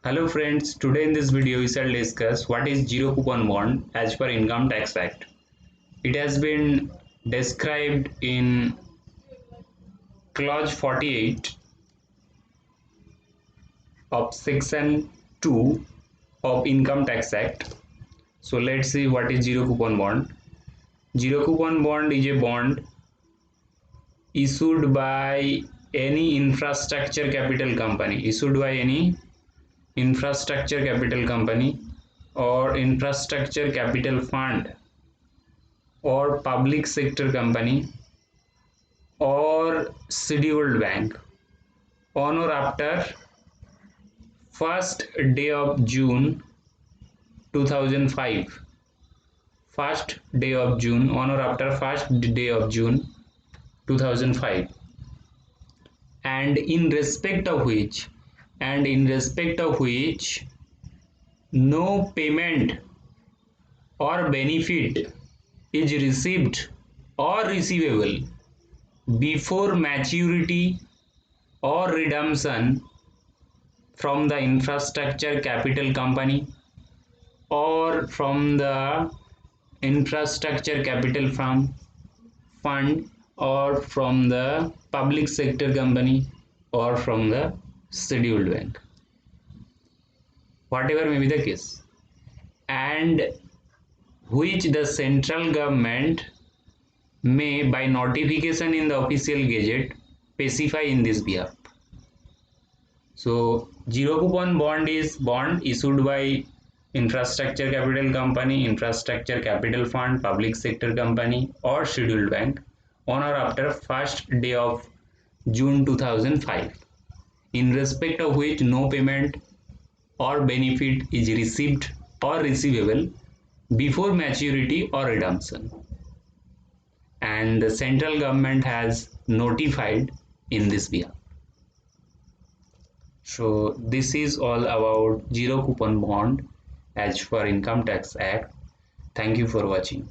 Hello friends, today in this video we shall discuss what is zero coupon bond as per Income Tax Act. It has been described in clause 48 of section 2 of Income Tax Act. So let's see what is zero coupon bond. Zero coupon bond is a bond issued by any infrastructure capital company, or infrastructure capital fund or public sector company or scheduled bank on or after 1st day of June 2005. On or after 1st day of June 2005, and in respect of which no payment or benefit is received or receivable before maturity or redemption from the infrastructure capital company or from the infrastructure capital fund or from the public sector company or from the scheduled bank, whatever may be the case, and which the central government may by notification in the official gazette specify in this behalf. So zero coupon bond is bond issued by infrastructure capital company, infrastructure capital fund, public sector company or scheduled bank on or after 1st day of June 2005, in respect of which no payment or benefit is received or receivable before maturity or redemption, and the central government has notified in this behalf. So this is all about zero coupon bond as per Income Tax Act. Thank you for watching.